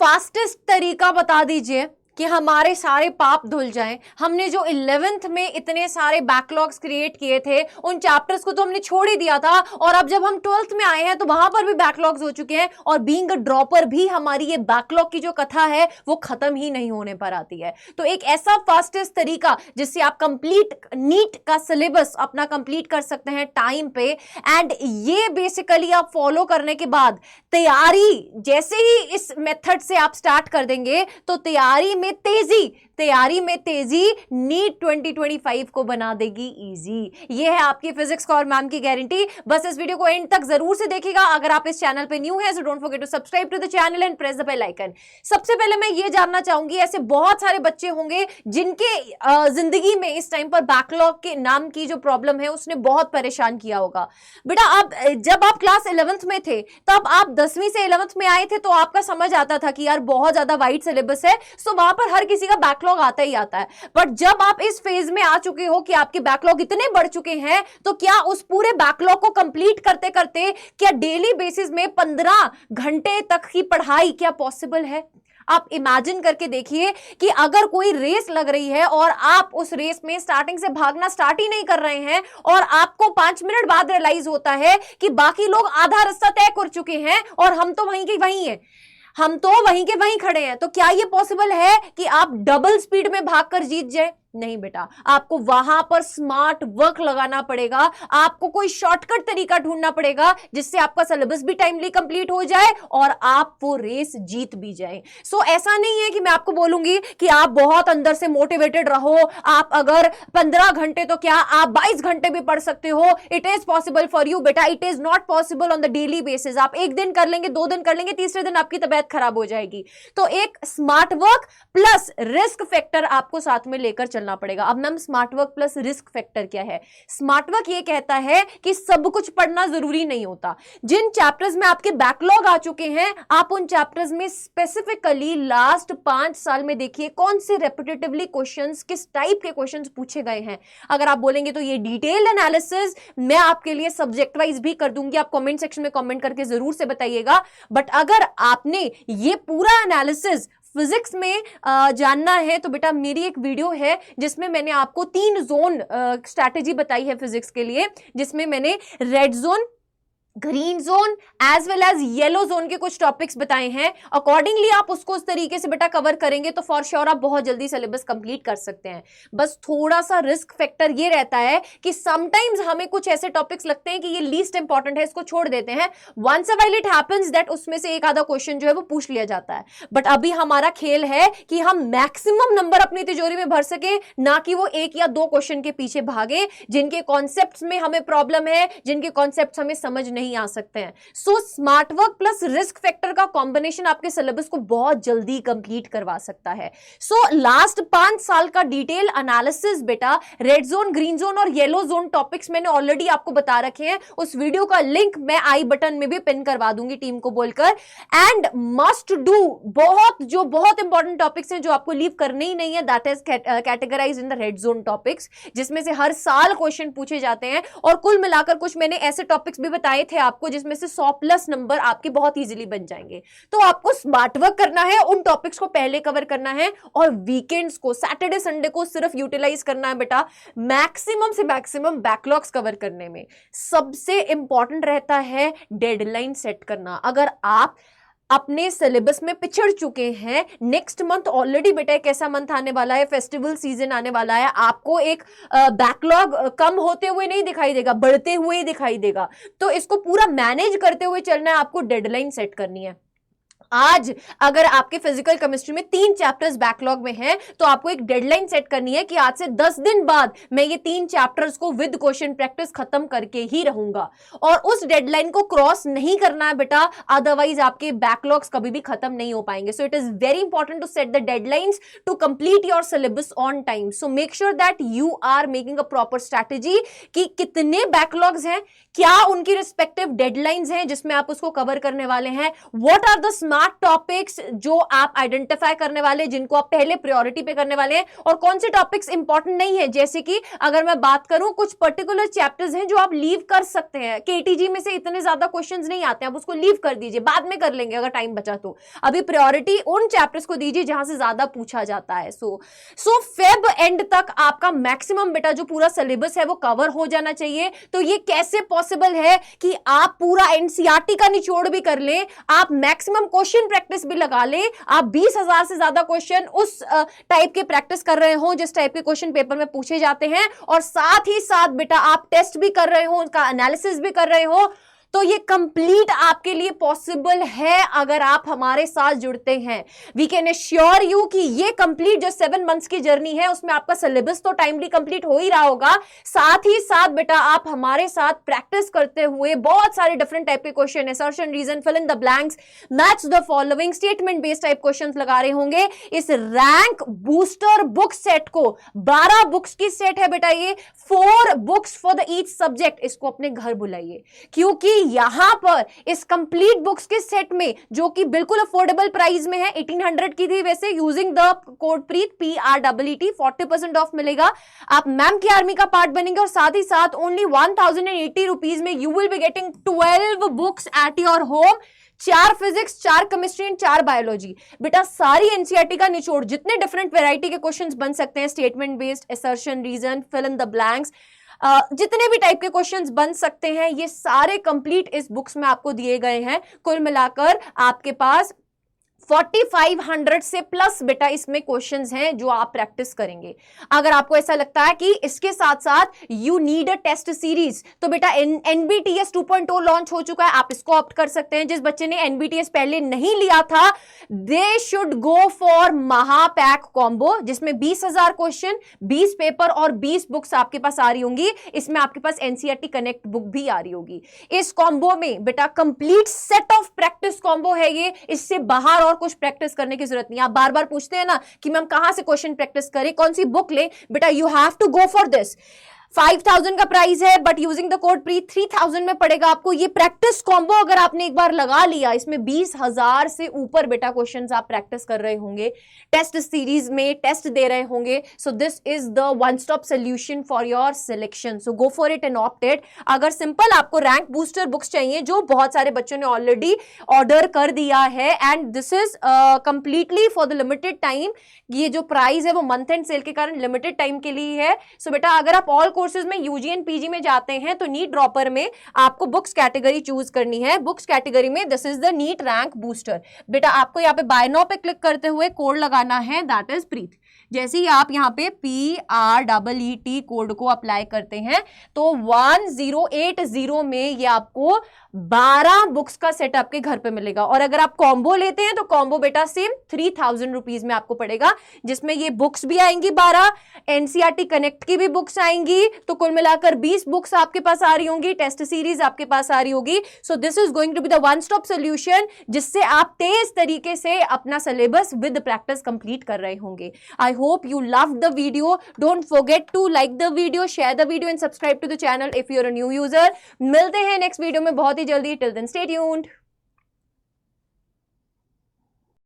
Fastest तरीका बता दीजिए कि हमारे सारे पाप धुल जाएं। हमने जो 11th में इतने सारे बैकलॉग्स क्रिएट किए थे, उन चैप्टर्स को तो हमने छोड़ ही दिया था, और अब जब हम 12th में आए हैं तो वहां पर भी बैकलॉग्स हो चुके हैं, और बीइंग अ ड्रॉपर भी हमारी ये बैकलॉग की जो कथा है वो खत्म ही नहीं होने पर आती है। तो एक ऐसा फास्टेस्ट तरीका जिससे आप कंप्लीट नीट का सिलेबस अपना कंप्लीट कर सकते हैं टाइम पे, एंड ये बेसिकली आप फॉलो करने के बाद तैयारी जैसे ही इस मेथड से आप स्टार्ट कर देंगे तो तैयारी में तेजी नीट 2025 को बना देगी इजी। ये है आपकी फिजिक्स का और मैम की गारंटी। बस इस वीडियो को एंड तक जरूर से देखिएगा। अगर आप इस चैनल पे न्यू है so don't forget to subscribe to the channel and press the bell icon. सबसे पहले मैं ये जानना चाहूंगी, ऐसे बहुत सारे बच्चे होंगे जिनके जिंदगी में इस टाइम पर बैकलॉग के नाम की जो प्रॉब्लम है उसने बहुत परेशान किया होगा। बेटा आप जब आप क्लास 11th में थे तब आप 10वीं से 11th में आए थे तो आपका समझ आता था कि यार बहुत ज्यादा वाइड सिलेबस है, सो वहां पर हर किसी का बैकलॉग आता ही आता है। बट जब आप इस फेज में आ चुके हो कि आपके बैकलॉग इतने बढ़ चुके हैं, तो क्या उस पूरे बैकलॉग को कंप्लीट करते करते क्या डेली बेसिस में 15 घंटे तक की पढ़ाई क्या पॉसिबल है? आप इमेजिन करके देखिए कि अगर कोई रेस लग रही है और आप उस रेस में स्टार्टिंग से भागना स्टार्ट ही नहीं कर रहे हैं और आपको 5 मिनट बाद रियलाइज होता है कि बाकी लोग आधा रास्ता तय कर चुके हैं और हम तो वहीं के वहीं हैं, हम तो वहीं के वहीं खड़े हैं, तो क्या यह पॉसिबल है कि आप डबल स्पीड में भागकर जीत जाए? नहीं बेटा, आपको वहां पर स्मार्ट वर्क लगाना पड़ेगा। आपको कोई शॉर्टकट तरीका ढूंढना पड़ेगा जिससे आपका सिलेबस भी टाइमली कंप्लीट हो जाए और आप वो रेस जीत भी जाए। सो ऐसा नहीं है कि मैं आपको बोलूंगी कि आप बहुत अंदर से मोटिवेटेड रहो, आप अगर 15 घंटे तो क्या आप 22 घंटे भी पढ़ सकते हो। It is possible for you बेटा, it is not possible on the daily basis. आप एक दिन कर लेंगे, 2 दिन कर लेंगे, तीसरे दिन आपकी तबीयत खराब हो जाएगी। तो एक smart work plus risk factor आपको साथ में लेकर चलना पड़ेगा। अब ma'am smart work plus risk factor क्या है? स्मार्ट वर्क ये कहता है कि सब कुछ पढ़ना जरूरी नहीं होता। जिन चैप्टर्स में आपके बैकलॉग आ चुके हैं, आप उन चैप्टर्स में स्पेसिफिकली लास्ट 5 साल में देखिए कौन से रेपिटेटिवली क्वेश्चंस, किस टाइप के क्वेश्चंस पूछे गए हैं। अगर आप बोलेंगे तो ये डिटेल्ड एनालिसिस मैं आपके लिए सब्जेक्ट वाइज भी कर दूंगी, आप कमेंट सेक्शन में कमेंट करके जरूर से बताइएगा। बट अगर आपने ये पूरा एनालिसिस फिजिक्स में जानना है तो बेटा मेरी एक वीडियो है जिसमें मैंने आपको 3 जोन स्ट्रैटेजी बताई है फिजिक्स के लिए, जिसमें मैंने red zone, green zone as well as yellow zone के कुछ टॉपिक्स बताए हैं। अकॉर्डिंगली आप उसको उस तरीके से बेटा कवर करेंगे तो फॉर श्योर आप बहुत जल्दी सिलेबस कंप्लीट कर सकते हैं। बस थोड़ा सा रिस्क फैक्टर ये रहता है कि समटाइम्स हमें कुछ ऐसे टॉपिक्स लगते हैं कि ये लीस्ट इंपॉर्टेंट है, इसको छोड़ देते हैं। Once a while it happens that उसमें से एक आधा क्वेश्चन जो है वो पूछ लिया जाता है। बट अभी हमारा खेल है कि हम मैक्सिमम नंबर अपनी तिजोरी में भर सके, ना कि वो 1 या 2 क्वेश्चन के पीछे भागे जिनके कॉन्सेप्ट्स में हमें प्रॉब्लम है, जिनके कॉन्सेप्ट्स हमें समझ नहीं आ सकते हैं। So smart work plus risk factor का कॉम्बिनेशन आपके सिलेबस को बहुत जल्दी कंप्लीट करवा सकता है। सो लास्ट 5 साल का डिटेल एनालिसिस बेटा रेड जोन, ग्रीन जोन और येलो जोन टॉपिक्स मैंने ऑलरेडी आपको बता रखे हैं। उस वीडियो का लिंक मैं आई बटन में भी पिन करवा दूंगी टीम को बोलकर। एंड मस्ट डू बहुत इंपॉर्टेंट टॉपिक्स हैं जो आपको लीव करने ही नहीं है, that is categorised in the red zone topics, जिसमें से हर साल क्वेश्चन पूछे जाते हैं। और कुल मिलाकर कुछ मैंने ऐसे टॉपिक्स भी बताए थे आपको जिसमें से 100+ नंबर आपके बहुत इजीली बन जाएंगे। तो आपको स्मार्ट वर्क करना है, उन टॉपिक्स को पहले कवर करना है और वीकेंड्स को, सैटरडे संडे को सिर्फ यूटिलाइज करना है बेटा मैक्सिमम से मैक्सिमम बैकलॉग्स कवर करने में। सबसे इंपॉर्टेंट रहता है डेडलाइन सेट करना। अगर आप अपने सिलेबस में पिछड़ चुके हैं, नेक्स्ट मंथ ऑलरेडी बेटा एक ऐसा मंथ आने वाला है, फेस्टिवल सीजन आने वाला है, आपको एक बैकलॉग कम होते हुए नहीं दिखाई देगा, बढ़ते हुए ही दिखाई देगा। तो इसको पूरा मैनेज करते हुए चलना है, आपको डेडलाइन सेट करनी है। आज अगर आपके फिजिकल केमिस्ट्री में 3 चैप्टर्स बैकलॉग में हैं, तो आपको एक डेडलाइन सेट करनी है कि आज से 10 दिन बाद मैं ये 3 चैप्टर्स को विद क्वेश्चन प्रैक्टिस खत्म करके ही रहूंगा। और उस डेडलाइन को क्रॉस नहीं करना है बेटा, अदरवाइज आपके बैकलॉग्स कभी भी खत्म नहीं हो पाएंगे। So it is very important to set the deadlines to complete your syllabus on time. So make sure that you are making a proper strategy कि कितने बैकलॉग्स हैं, क्या उनकी रिस्पेक्टिव डेडलाइंस हैं जिसमें आप उसको कवर करने वाले हैं, what are the smart smart topics जो आप आइडेंटिफाई करने वाले, जिनको आप पहले प्रायोरिटी पे करने वाले हैं, और कौन से टॉपिक्स इंपॉर्टेंट नहीं है। जैसे कि अगर मैं बात करूं, कुछ पर्टिकुलर चैप्टर्स हैं जो आप लीव कर सकते हैं। केटीजी में से इतने ज्यादा क्वेश्चंस नहीं आते हैं, आप उसको लीव कर दीजिए, बाद में कर लेंगे अगर टाइम बचा तो। अभी प्रायोरिटी उन चैप्टर्स को दीजिए जहां से ज्यादा पूछा जाता है। सो फेब एंड तक आपका मैक्सिमम बेटा जो पूरा सिलेबस है वो कवर हो जाना चाहिए। तो ये कैसे पॉसिबल है कि आप पूरा एनसीईआरटी का निचोड़ भी कर लें, आप मैक्सिमम क्वेश्चन प्रैक्टिस भी लगा लें, आप 20,000 से ज्यादा क्वेश्चन उस टाइप के प्रैक्टिस कर रहे हो जिस टाइप के क्वेश्चन पेपर में पूछे जाते हैं, और साथ ही साथ बेटा आप टेस्ट भी कर रहे हो, उनका एनालिसिस भी कर रहे हो, तो ये कंप्लीट आपके लिए पॉसिबल है अगर आप हमारे साथ जुड़ते हैं। वी कैन एश्योर यू कि ये कंप्लीट जो 7 मंथ्स की जर्नी है उसमें आपका सिलेबस तो टाइमली कंप्लीट हो ही रहा होगा, साथ ही साथ बेटा आप हमारे साथ प्रैक्टिस करते हुए बहुत सारे डिफरेंट टाइप के question, assertion, reason, fill in the blanks, match the following, statement based type questions लगा रहे होंगे। इस रैंक बूस्टर बुक सेट को 12 बुक्स की सेट है बेटा, ये 4 books for the each subject, इसको अपने घर बुलाइए, क्योंकि यहां पर इस कंप्लीट बुक्स के सेट में जो कि बिल्कुल अफोर्डेबल प्राइस में है, 1800 की थी वैसे, using the code Preet PREET 40% of मिलेगा। आप मैम की आर्मी का पार्ट बनेंगे, और साथ ही साथ ओनली 1080 रुपीज में you will be getting 12 books at your home, 4 physics, 4 chemistry and 4 biology. बेटा सारी एनसीईआरटी का निचोड़, जितने डिफरेंट वैरायटी के क्वेश्चंस बन सकते हैं, statement based, assertion, reason, fill in the blanks, जितने भी टाइप के क्वेश्चंस बन सकते हैं, ये सारे कंप्लीट इस बुक्स में आपको दिए गए हैं। कुल मिलाकर आपके पास 4500 से प्लस बेटा इसमें क्वेश्चंस हैं जो आप प्रैक्टिस करेंगे। अगर आपको ऐसा लगता है कि इसके साथ साथ you need a test series, तो बेटा NBTS 2.0 लॉन्च हो चुका है, आप इसको ऑप्ट कर सकते हैं। जिस बच्चे ने NBTS पहले नहीं लिया था, दे शुड गो फॉर महापैक कॉम्बो, जिसमें 20,000 क्वेश्चन, 20 पेपर और 20 बुक्स आपके पास आ रही होंगी। इसमें आपके पास NCERT कनेक्ट बुक भी आ रही होगी। इस कॉम्बो में बेटा complete set of practice combo है ये, इससे बाहर और कुछ प्रैक्टिस करने की जरूरत नहीं। आप बार बार पूछते हैं ना कि मैम कहां से क्वेश्चन प्रैक्टिस करें, कौन सी बुक लें, बेटा you have to go for this. 5000 का प्राइस है, but using the code pre 3000 में पड़ेगा आपको। ये प्रैक्टिस कॉम्बो अगर आपने एक बार लगा लिया, इसमें 20,000 से ऊपर बेटा क्वेश्चंस आप प्रैक्टिस कर रहे होंगे, टेस्ट सीरीज में टेस्ट दे रहे होंगे। सो this is the one stop solution for your selection, so go for it and opt it. अगर सिंपल आपको रैंक बूस्टर बुक्स चाहिए, जो बहुत सारे बच्चों ने ऑलरेडी ऑर्डर कर दिया है, and this is completely for the limited time, ये जो प्राइस है वो मंथ एंड सेल के कारण लिमिटेड टाइम के लिए है। सो बेटा अगर आप ऑल कोर्सेज में यूजी एंड पीजी में जाते हैं तो नीट ड्रॉपर में आपको बुक्स कैटेगरी चूज करनी है। बुक्स कैटेगरी में this is the NEET rank booster. बेटा आपको यहाँ पे बाय नाउ पे क्लिक करते हुए कोड लगाना है, दैट इज प्रीत। जैसे ही आप यहाँ पे PREET कोड को अप्लाई करते हैं तो 1080 में ये आपको 12 बुक्स का सेट आपके घर पे मिलेगा। और अगर आप कॉम्बो लेते हैं तो कॉम्बो बेटा सेम 3000 रुपीज में आपको पड़ेगा, जिसमें ये बुक्स भी आएंगी 12, NCERT कनेक्ट की भी बुक्स आएंगी, तो कुल मिलाकर 20 बुक्स आपके पास आ रही होंगी, टेस्ट सीरीज आपके पास आ रही होगी। So this is going to be the one stop solution, जिससे आप तेज तरीके से अपना सिलेबस विद प्रैक्टिस कंप्लीट कर रहे होंगे। I hope you loved the video. Don't forget to like the video, share the video and subscribe to the channel if you're a new user. मिलते हैं next video में बहुत ही जल्दी. Till then, stay tuned.